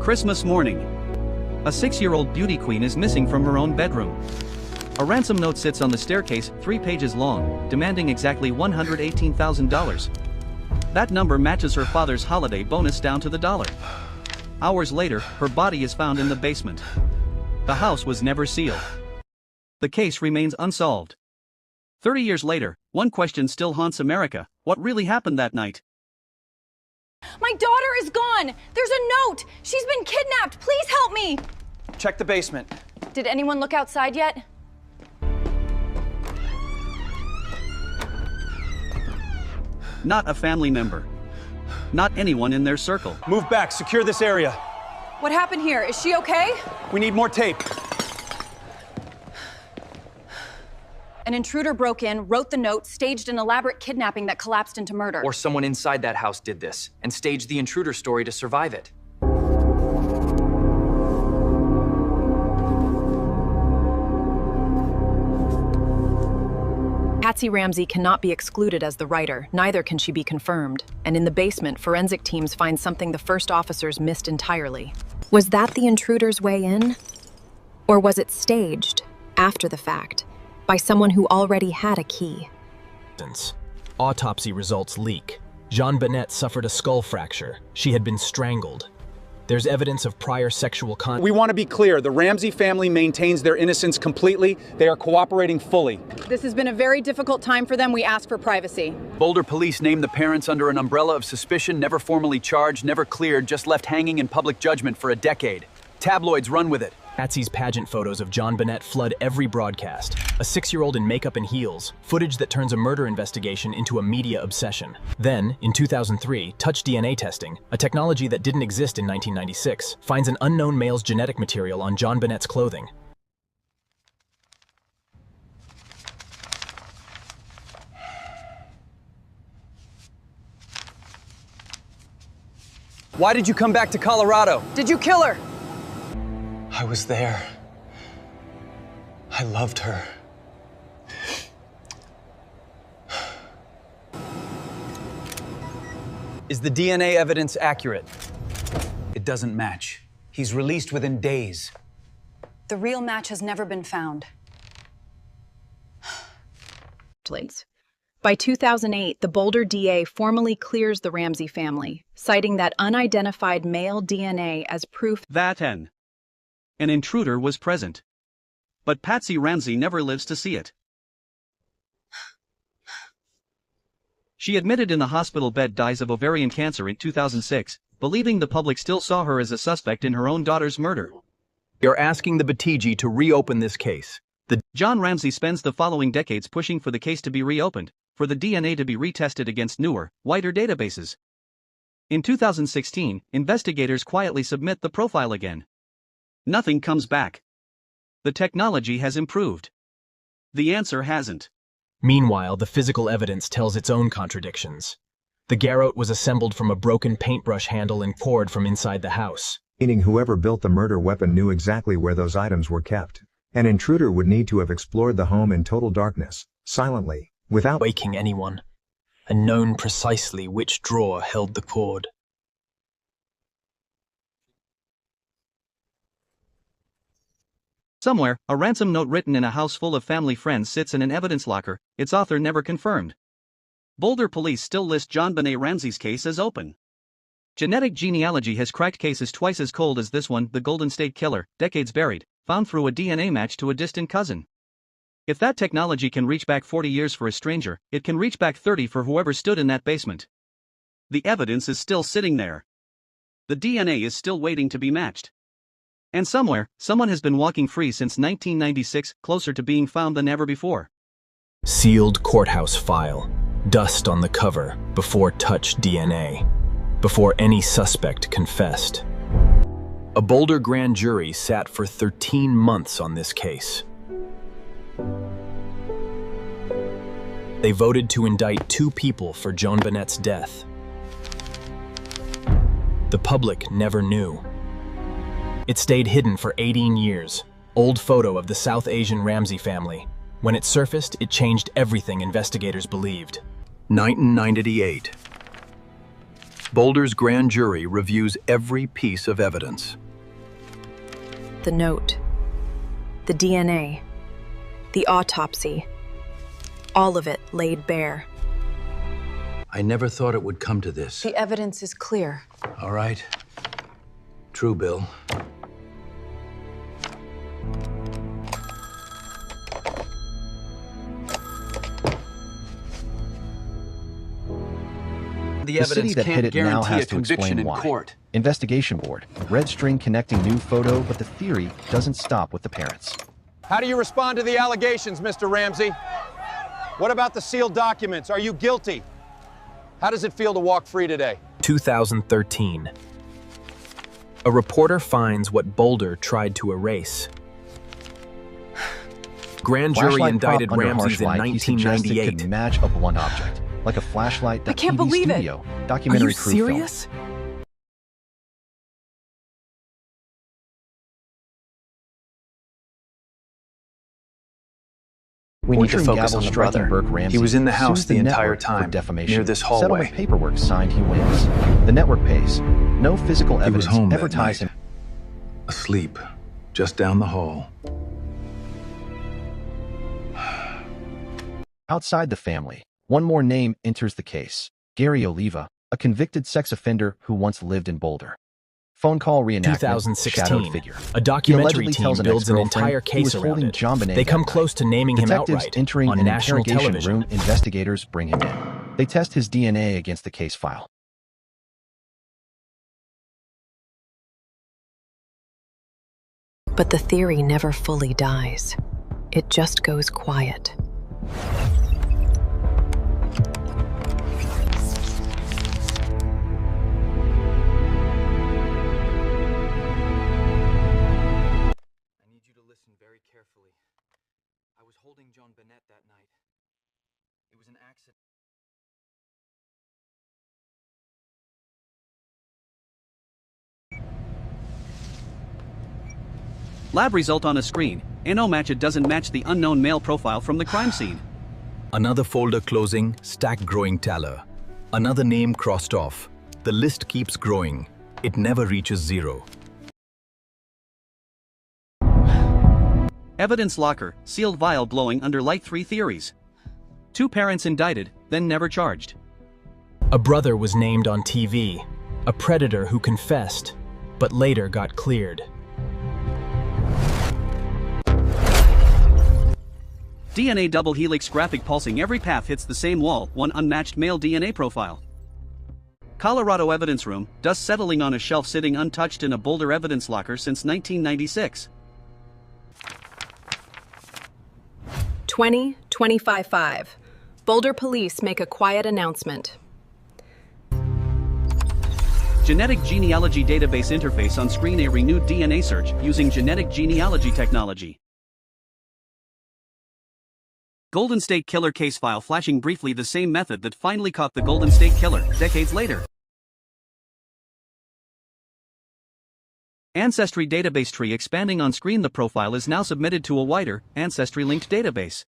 Christmas morning. A 6-year-old beauty queen is missing from her own bedroom. A ransom note sits on the staircase, 3 pages long, demanding exactly $118,000. That number matches her father's holiday bonus down to the dollar. Hours later, her body is found in the basement. The house was never sealed. The case remains unsolved. 30 years later, one question still haunts America: what really happened that night? My daughter is gone! There's a note! She's been kidnapped! Please help me! Check the basement. Did anyone look outside yet? Not a family member. Not anyone in their circle. Move back, secure this area. What happened here? Is she okay? We need more tape. An intruder broke in, wrote the note, staged an elaborate kidnapping that collapsed into murder. Or someone inside that house did this and staged the intruder story to survive it. Patsy Ramsey cannot be excluded as the writer, neither can she be confirmed. And in the basement, forensic teams find something the first officers missed entirely. Was that the intruder's way in? Or was it staged, after the fact, by someone who already had a key? Autopsy results leak. Jean Bennett suffered a skull fracture. She had been strangled. There's evidence of prior sexual contact. We want to be clear, the Ramsey family maintains their innocence completely. They are cooperating fully. This has been a very difficult time for them. We ask for privacy. Boulder police named the parents under an umbrella of suspicion, never formally charged, never cleared, just left hanging in public judgment for a decade. Tabloids run with it. Patsy's pageant photos of Jean Bennett flood every broadcast. A 6-year-old in makeup and heels, footage that turns a murder investigation into a media obsession. Then, in 2003, touch DNA testing, a technology that didn't exist in 1996, finds an unknown male's genetic material on Jean Bennett's clothing. Why did you come back to Colorado? Did you kill her? I was there. I loved her. Is the DNA evidence accurate? It doesn't match. He's released within days. The real match has never been found. By 2008, the Boulder DA formally clears the Ramsey family, citing that unidentified male DNA as proof that an intruder was present. But Patsy Ramsey never lives to see it. She admitted in a hospital bed dies of ovarian cancer in 2006, believing the public still saw her as a suspect in her own daughter's murder. You're asking the Batiji to reopen this case. John Ramsey spends the following decades pushing for the case to be reopened, for the DNA to be retested against newer, wider databases. In 2016, investigators quietly submit the profile again. Nothing comes back. The technology has improved. The answer hasn't. Meanwhile, the physical evidence tells its own contradictions. The garrote was assembled from a broken paintbrush handle and cord from inside the house. Meaning whoever built the murder weapon knew exactly where those items were kept. An intruder would need to have explored the home in total darkness, silently, without waking anyone, and known precisely which drawer held the cord. Somewhere, a ransom note written in a house full of family friends sits in an evidence locker, its author never confirmed. Boulder police still list John Benet Ramsey's case as open. Genetic genealogy has cracked cases twice as cold as this one, the Golden State Killer, decades buried, found through a DNA match to a distant cousin. If that technology can reach back 40 years for a stranger, it can reach back 30 for whoever stood in that basement. The evidence is still sitting there. The DNA is still waiting to be matched. And somewhere, someone has been walking free since 1996, closer to being found than ever before. Sealed courthouse file. Dust on the cover before touch DNA. Before any suspect confessed. A Boulder grand jury sat for 13 months on this case. They voted to indict 2 people for Joan Bennett's death. The public never knew. It stayed hidden for 18 years. Old photo of the South Asian Ramsey family. When it surfaced, it changed everything investigators believed. 1998. Boulder's grand jury reviews every piece of evidence. The note, the DNA, the autopsy, all of it laid bare. I never thought it would come to this. The evidence is clear. All right. True, Bill. The city that hit it now has to explain why. Court. Investigation board. Red string connecting new photo, but the theory doesn't stop with the parents. How do you respond to the allegations, Mr. Ramsey? What about the sealed documents? Are you guilty? How does it feel to walk free today? 2013. A reporter finds what Boulder tried to erase. Grand jury Flashlight indicted prop under Ramses in harsh light, he suggests it 1998. could match a blunt object, like a flashlight. I can't TV believe it. studio, Are documentary you crew film. serious? We need to Torturing focus gavel on the striking brother. Burke Ramsey He was in the house sues the entire network for time, defamation. near this hallway. Settlement paperwork signed, he wins. The network pays. No physical He was evidence home ever that ties night. him. Asleep, just down the hall. Outside the family, one more name enters the case. Gary Oliva, a convicted sex offender who once lived in Boulder. Phone call reenactment, shadowed 2016. figure. A documentary allegedly team tells an builds an ex-girlfriend entire he was case around holding it. John Bonet They come that close to naming him Detectives outright entering on an national interrogation television. room, investigators bring him in. They test his DNA against the case file. But the theory never fully dies. It just goes quiet. I need you to listen very carefully. I was holding John Bonet that night. It was an accident. Lab result on a screen. No match, it doesn't match the unknown male profile from the crime scene. Another folder closing, stack growing teller. Another name crossed off. The list keeps growing. It never reaches zero. Evidence locker, sealed vial glowing under light. 3 theories. 2 parents indicted, then never charged. A brother was named on TV, a predator who confessed, but later got cleared. DNA double helix graphic pulsing, every path hits the same wall, 1 unmatched male DNA profile. Colorado evidence room, dust settling on a shelf sitting untouched in a Boulder evidence locker since 1996. 20-25-5. Boulder police make a quiet announcement. Genetic genealogy database interface on screen, a renewed DNA search using genetic genealogy technology. Golden State Killer case file flashing briefly, the same method that finally caught the Golden State Killer, decades later. Ancestry database tree expanding on screen, the profile is now submitted to a wider, Ancestry-linked database.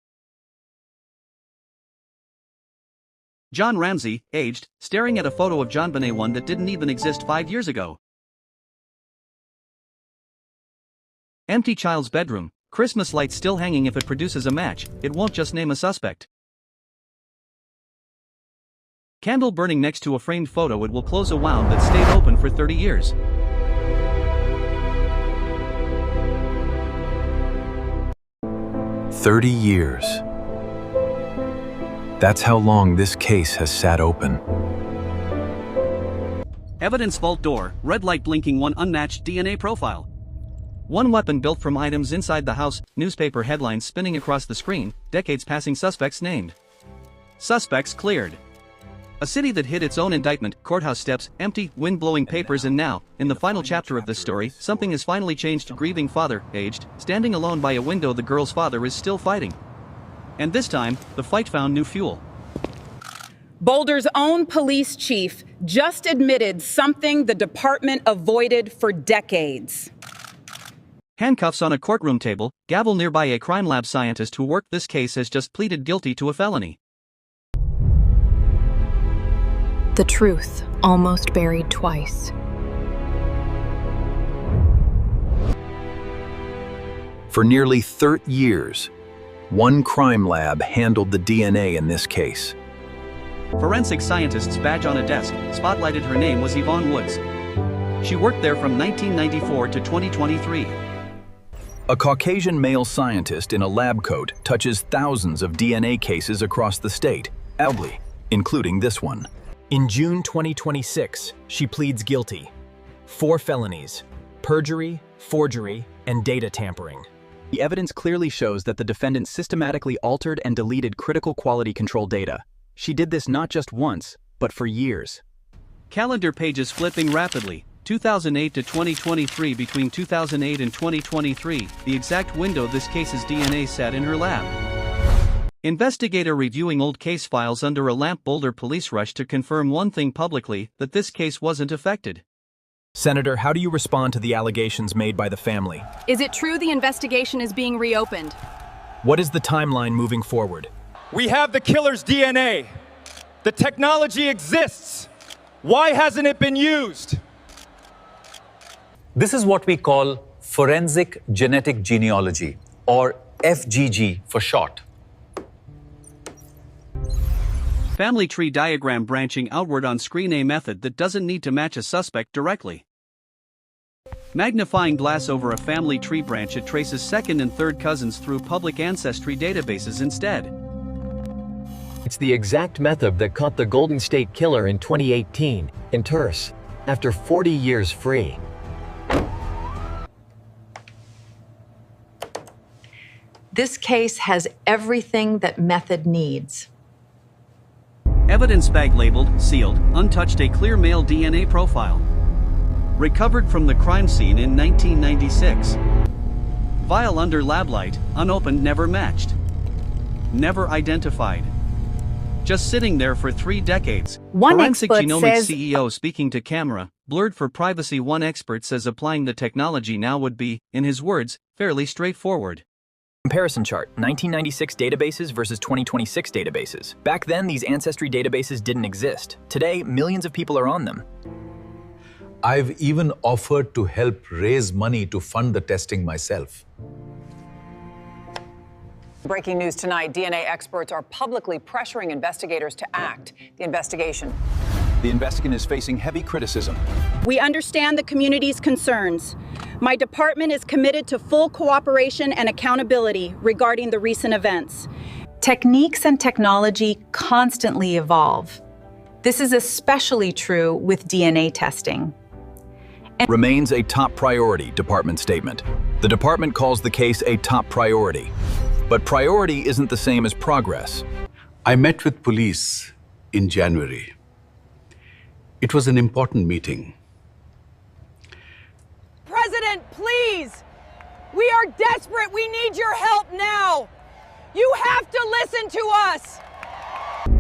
John Ramsey, aged, staring at a photo of John Bonet, one that didn't even exist 5 years ago. Empty child's bedroom, Christmas lights still hanging. If it produces a match, it won't just name a suspect. Candle burning next to a framed photo, it will close a wound that stayed open for 30 years. "30 years. That's how long this case has sat open. Evidence vault door, red light blinking, 1 unmatched DNA profile. 1 weapon built from items inside the house, newspaper headlines spinning across the screen, decades passing, suspects named. Suspects cleared. A city that hid its own indictment, courthouse steps, empty, wind-blowing papers, and now, in the final chapter of this story, something has finally changed. Grieving father, aged, standing alone by a window, the girl's father is still fighting. And this time, the fight found new fuel. Boulder's own police chief just admitted something the department avoided for decades. Handcuffs on a courtroom table, gavel nearby, a crime lab scientist who worked this case has just pleaded guilty to a felony. The truth, almost buried twice. For nearly 30 years, one crime lab handled the DNA in this case. Forensic scientist's badge on a desk spotlighted her name was Yvonne Woods. She worked there from 1994 to 2023. A Caucasian male scientist in a lab coat touches thousands of DNA cases across the state, including this one. In June 2026, she pleads guilty. 4 felonies: perjury, forgery, and data tampering. The evidence clearly shows that the defendant systematically altered and deleted critical quality control data. She did this not just once, but for years. Calendar pages flipping rapidly, 2008 to 2023. Between 2008 and 2023, the exact window this case's DNA sat in her lab. Investigator reviewing old case files under a lamp. Boulder police rush to confirm one thing publicly, that this case wasn't affected. Senator, how do you respond to the allegations made by the family? Is it true the investigation is being reopened? What is the timeline moving forward? We have the killer's DNA. The technology exists. Why hasn't it been used? This is what we call forensic genetic genealogy, or FGG for short. Family tree diagram branching outward on screen, a method that doesn't need to match a suspect directly. Magnifying glass over a family tree branch, it traces second and third cousins through public ancestry databases instead. It's the exact method that caught the Golden State Killer in 2018, in Terce, after 40 years free. This case has everything that method needs. Evidence bag labeled, sealed, untouched, a clear male DNA profile. Recovered from the crime scene in 1996. Vial under lab light, unopened, never matched. Never identified. Just sitting there for 3 decades. One Forensic expert Genomics says CEO speaking to camera, blurred for privacy. One expert says applying the technology now would be, in his words, fairly straightforward. Comparison chart, 1996 databases versus 2026 databases. Back then, these ancestry databases didn't exist. Today, millions of people are on them. I've even offered to help raise money to fund the testing myself. Breaking news tonight, DNA experts are publicly pressuring investigators to act. The investigation. The investigation is facing heavy criticism. We understand the community's concerns. My department is committed to full cooperation and accountability regarding the recent events. Techniques and technology constantly evolve. This is especially true with DNA testing. Remains a top priority, department statement. The department calls the case a top priority. But priority isn't the same as progress. I met with police in January. It was an important meeting. President, please! We are desperate. We need your help now. You have to listen to us.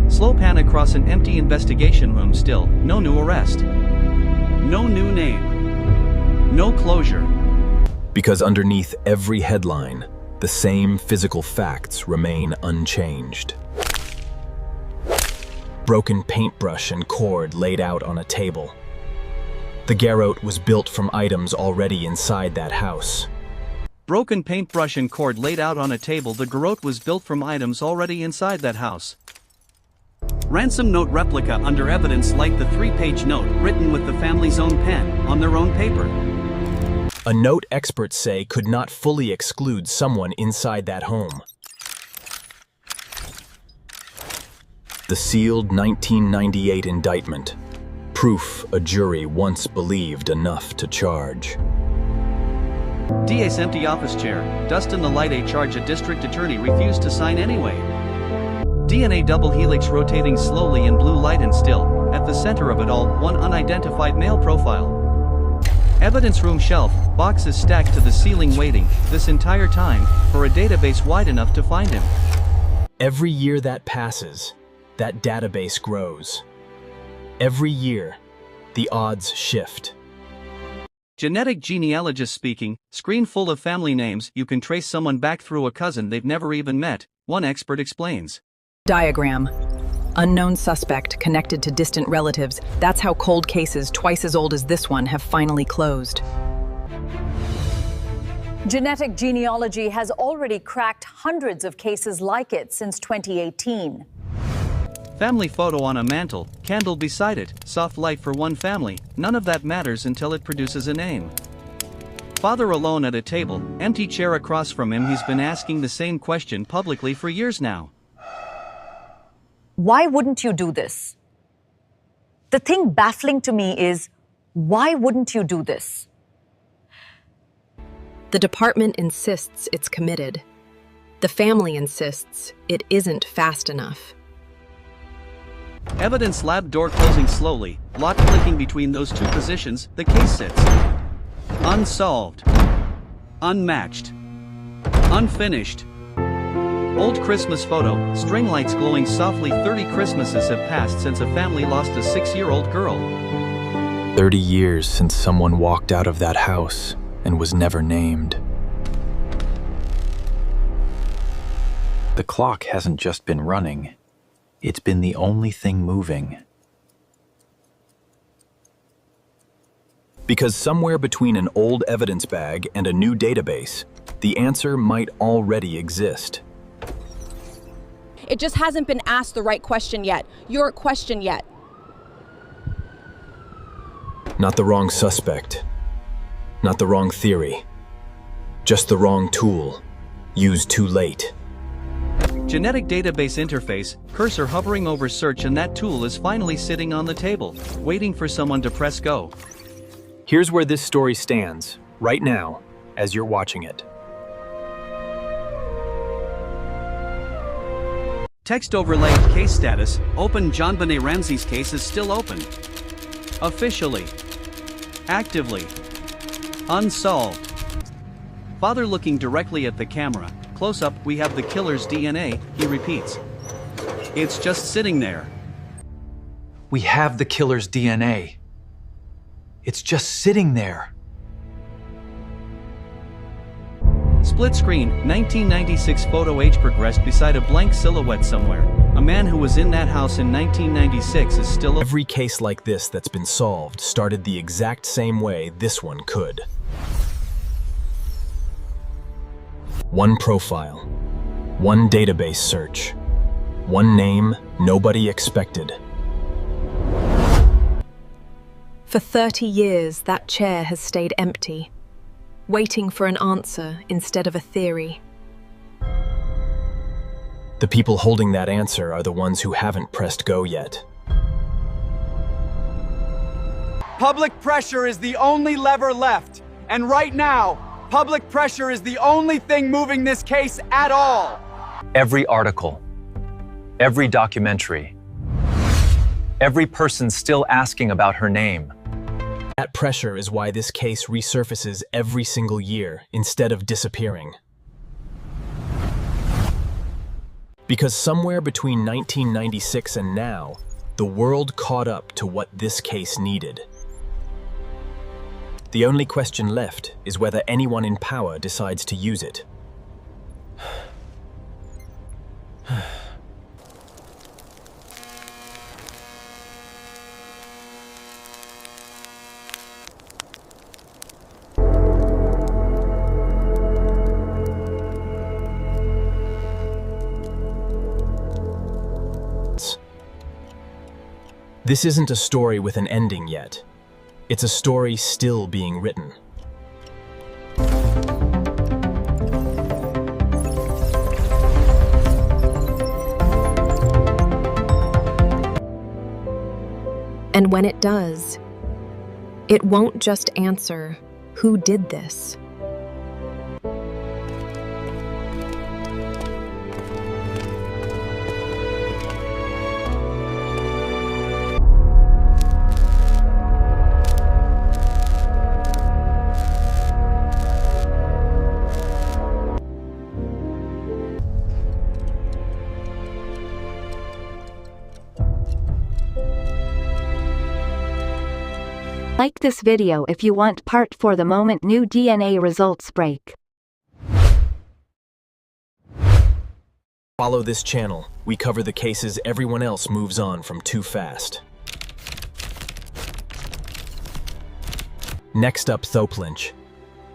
Slow pan across an empty investigation room. Still, no new arrest. No new name. No closure. Because underneath every headline, the same physical facts remain unchanged. Broken paintbrush and cord laid out on a table. The garrote was built from items already inside that house. Broken paintbrush and cord laid out on a table. The garrote was built from items already inside that house. Ransom note replica under evidence, like the 3-page note written with the family's own pen on their own paper. A note experts say could not fully exclude someone inside that home. The sealed 1998 indictment. Proof a jury once believed enough to charge. DA's empty office chair, dust in the light. A charge a district attorney refused to sign anyway. DNA double helix rotating slowly in blue light, and still, at the center of it all, one unidentified male profile. Evidence room shelf, boxes stacked to the ceiling, waiting, this entire time, for a database wide enough to find him. Every year that passes, that database grows. Every year, the odds shift. Genetic genealogist speaking, screen full of family names. You can trace someone back through a cousin they've never even met, one expert explains. Diagram. Unknown suspect connected to distant relatives. That's how cold cases twice as old as this one have finally closed. Genetic genealogy has already cracked hundreds of cases like it since 2018. Family photo on a mantle, candle beside it, soft light for one family, none of that matters until it produces a name. Father alone at a table, empty chair across from him. He's been asking the same question publicly for years now. Why wouldn't you do this? The thing baffling to me is, why wouldn't you do this? The department insists it's committed. The family insists it isn't fast enough. Evidence lab door closing slowly, lock clicking between those two positions, the case sits. Unsolved. Unmatched. Unfinished. Old Christmas photo, string lights glowing softly. 30 Christmases have passed since a family lost a 6-year-old girl. 30 years since someone walked out of that house and was never named. The clock hasn't just been running. It's been the only thing moving. Because somewhere between an old evidence bag and a new database, the answer might already exist. It just hasn't been asked the right question yet. Your question yet. Not the wrong suspect. Not the wrong theory. Just the wrong tool. Used too late. Genetic database interface, cursor hovering over search, and that tool is finally sitting on the table, waiting for someone to press go. Here's where this story stands, right now, as you're watching it. Text overlay, case status, open. JonBenet Ramsey's case is still open. Officially. Actively. Unsolved. Father looking directly at the camera. Close up, we have the killer's DNA, he repeats. It's just sitting there. We have the killer's DNA. It's just sitting there. Split screen, 1996 photo, age progressed beside a blank silhouette somewhere. A man who was in that house in 1996 is still. Every case like this that's been solved started the exact same way this one could. One profile, one database search, one name nobody expected. For 30 years, that chair has stayed empty, waiting for an answer instead of a theory. The people holding that answer are the ones who haven't pressed go yet. Public pressure is the only lever left, and right now, public pressure is the only thing moving this case at all. Every article, every documentary, every person still asking about her name. That pressure is why this case resurfaces every single year instead of disappearing. Because somewhere between 1996 and now, the world caught up to what this case needed. The only question left is whether anyone in power decides to use it. This isn't a story with an ending yet. It's a story still being written. And when it does, it won't just answer, who did this? Like this video if you want part 4 the moment new DNA results break. Follow this channel. We cover the cases everyone else moves on from too fast. Next up, Thope Lynch.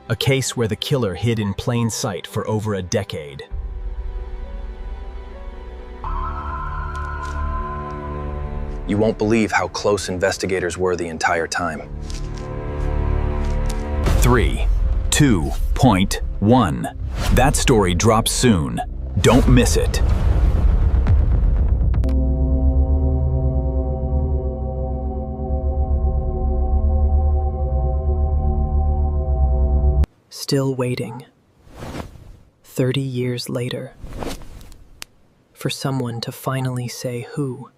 A case where the killer hid in plain sight for over a decade. You won't believe how close investigators were the entire time. 3.2.1. That story drops soon. Don't miss it. Still waiting, 30 years later, for someone to finally say who.